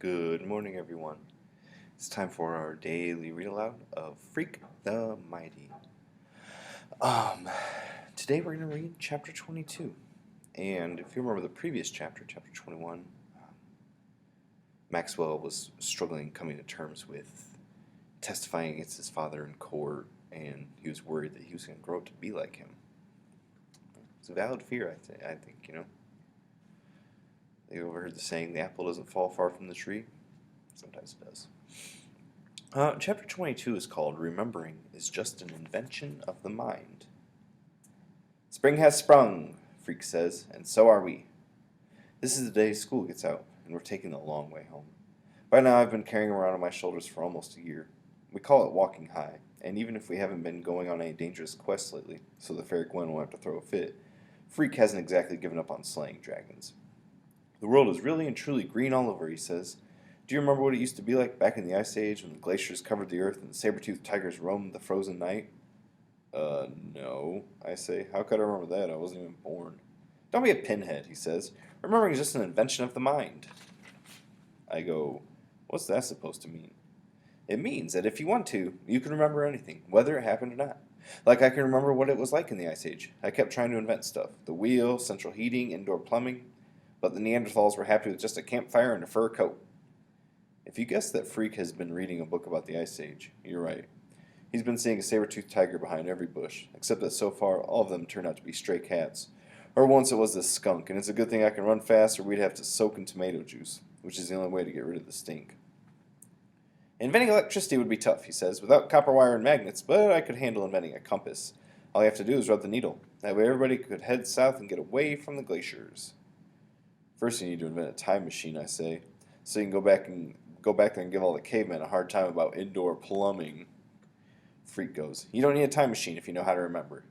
Good morning, everyone. It's time for our daily read aloud of Freak the Mighty. Um, Today we're going to read chapter 22. And if you remember the previous chapter, chapter 21, Maxwell was struggling coming to terms with testifying against his father in court, and he was worried that he was going to grow up to be like him. It's a valid fear, I think, you know. You overheard the saying, the apple doesn't fall far from the tree? Sometimes it does. Chapter 22 is called Remembering is Just an Invention of the Mind. Spring has sprung, Freak says, and so are we. This is the day school gets out, and we're taking the long way home. By now I've been carrying around on my shoulders for almost a year. We call it walking high, and even if we haven't been going on any dangerous quests lately, so the fair Gwen won't have to throw a fit, Freak hasn't exactly given up on slaying dragons. The world is really and truly green all over, he says. Do you remember what it used to be like back in the Ice Age when the glaciers covered the earth and the saber-toothed tigers roamed the frozen night? No, I say. How could I remember that? I wasn't even born. Don't be a pinhead, he says. Remembering is just an invention of the mind. I go, what's that supposed to mean? It means that if you want to, you can remember anything, whether it happened or not. Like I can remember what it was like in the Ice Age. I kept trying to invent stuff. The wheel, central heating, indoor plumbing. But the Neanderthals were happy with just a campfire and a fur coat. If you guess that Freak has been reading a book about the Ice Age, you're right. He's been seeing a saber-toothed tiger behind every bush, except that so far all of them turned out to be stray cats. Or once it was this skunk, and it's a good thing I can run fast or we'd have to soak in tomato juice, which is the only way to get rid of the stink. Inventing electricity would be tough, he says, without copper wire and magnets, but I could handle inventing a compass. All you have to do is rub the needle. That way everybody could head south and get away from the glaciers. First you need to invent a time machine, I say, so you can go back there and give all the cavemen a hard time about indoor plumbing. Freak goes, you don't need a time machine if you know how to remember.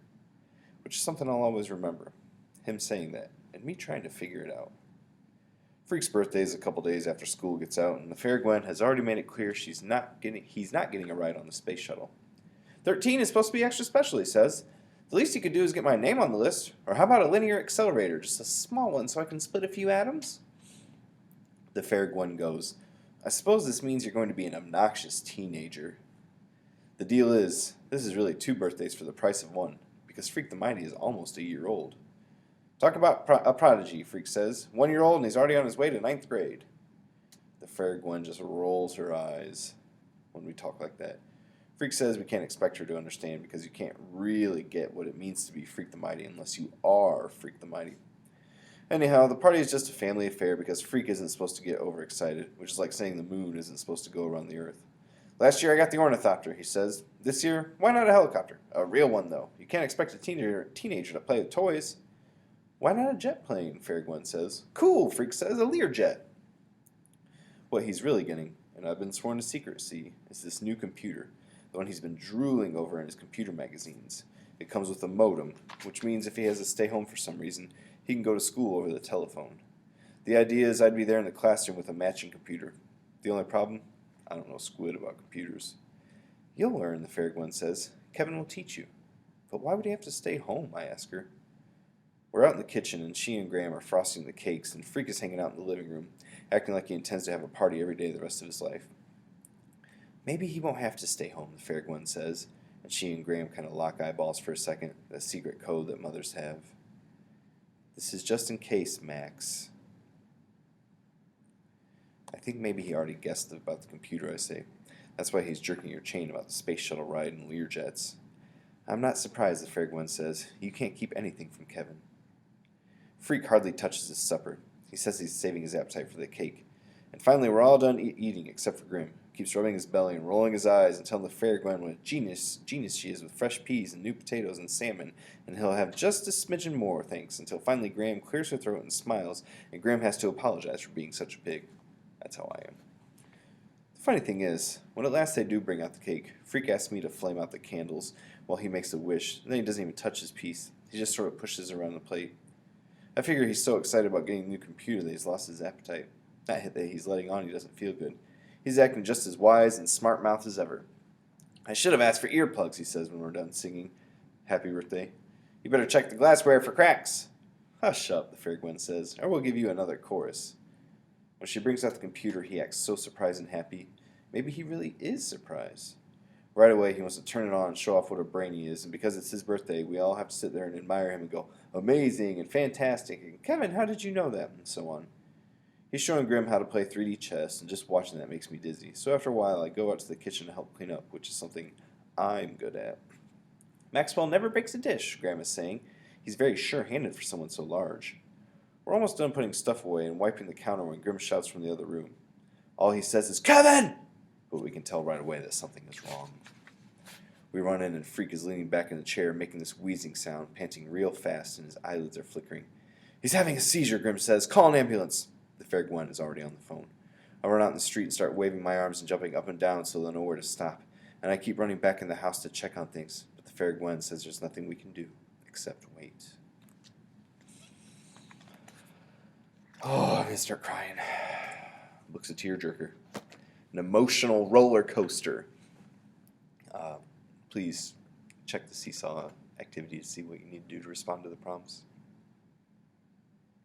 Which is something I'll always remember. Him saying that, and me trying to figure it out. Freak's birthday is a couple days after school gets out, and the fair Gwen has already made it clear he's not getting a ride on the space shuttle. 13 is supposed to be extra special, he says. The least you could do is get my name on the list, or how about a linear accelerator, just a small one so I can split a few atoms? The fair Gwen goes, I suppose this means you're going to be an obnoxious teenager. The deal is, this is really 2 birthdays for the price of 1, because Freak the Mighty is almost a year old. Talk about a prodigy, Freak says. 1 year old and he's already on his way to 9th grade. The fair Gwen just rolls her eyes when we talk like that. Freak says we can't expect her to understand because you can't really get what it means to be Freak the Mighty unless you are Freak the Mighty. Anyhow, the party is just a family affair because Freak isn't supposed to get overexcited, which is like saying the moon isn't supposed to go around the earth. Last year I got the ornithopter, he says. This year, why not a helicopter? A real one, though. You can't expect a teenager to play with toys. Why not a jet plane, Fair Gwen says. Cool, Freak says, a Learjet. What he's really getting, and I've been sworn to secrecy, is this new computer, the one he's been drooling over in his computer magazines. It comes with a modem, which means if he has to stay home for some reason, he can go to school over the telephone. The idea is I'd be there in the classroom with a matching computer. The only problem? I don't know squid about computers. You'll learn, the fair Gwen says. Kevin will teach you. But why would he have to stay home, I ask her. We're out in the kitchen, and she and Graham are frosting the cakes, and Freak is hanging out in the living room, acting like he intends to have a party every day the rest of his life. Maybe he won't have to stay home, the fair Gwen says, and she and Graham kind of lock eyeballs for a second, a secret code that mothers have. This is just in case, Max. I think maybe he already guessed about the computer, I say. That's why he's jerking your chain about the space shuttle ride and Learjets. I'm not surprised, the fair Gwen says. You can't keep anything from Kevin. Freak hardly touches his supper. He says he's saving his appetite for the cake. And finally we're all done eating except for Grim. Keeps rubbing his belly and rolling his eyes and telling the fair Gwen what a genius she is with fresh peas and new potatoes and salmon, and he'll have just a smidgen more, thanks, until finally Graham clears her throat and smiles, and Graham has to apologize for being such a pig. That's how I am. The funny thing is, when at last they do bring out the cake, Freak asks me to flame out the candles while he makes a wish, and then he doesn't even touch his piece. He just sort of pushes around the plate. I figure he's so excited about getting a new computer that he's lost his appetite. Not that he's letting on he doesn't feel good. He's acting just as wise and smart-mouthed as ever. I should have asked for earplugs, he says when we're done singing Happy Birthday. You better check the glassware for cracks. Hush up, the fair Gwen says, or we'll give you another chorus. When she brings out the computer, he acts so surprised and happy. Maybe he really is surprised. Right away, he wants to turn it on and show off what a brain he is, and because it's his birthday, we all have to sit there and admire him and go, amazing and fantastic, and Kevin, how did you know that, and so on. He's showing Grim how to play 3D chess, and just watching that makes me dizzy. So after a while, I go out to the kitchen to help clean up, which is something I'm good at. Maxwell never breaks a dish, Graham is saying. He's very sure-handed for someone so large. We're almost done putting stuff away and wiping the counter when Grim shouts from the other room. All he says is, Kevin! But we can tell right away that something is wrong. We run in and Freak is leaning back in the chair, making this wheezing sound, panting real fast, and his eyelids are flickering. He's having a seizure, Grim says. Call an ambulance. The fair Gwen is already on the phone. I run out in the street and start waving my arms and jumping up and down so they'll know where to stop. And I keep running back in the house to check on things. But the fair Gwen says there's nothing we can do except wait. Oh, I'm going to start crying. Book's a tearjerker. An emotional roller coaster. Please check the Seesaw activity to see what you need to do to respond to the prompts.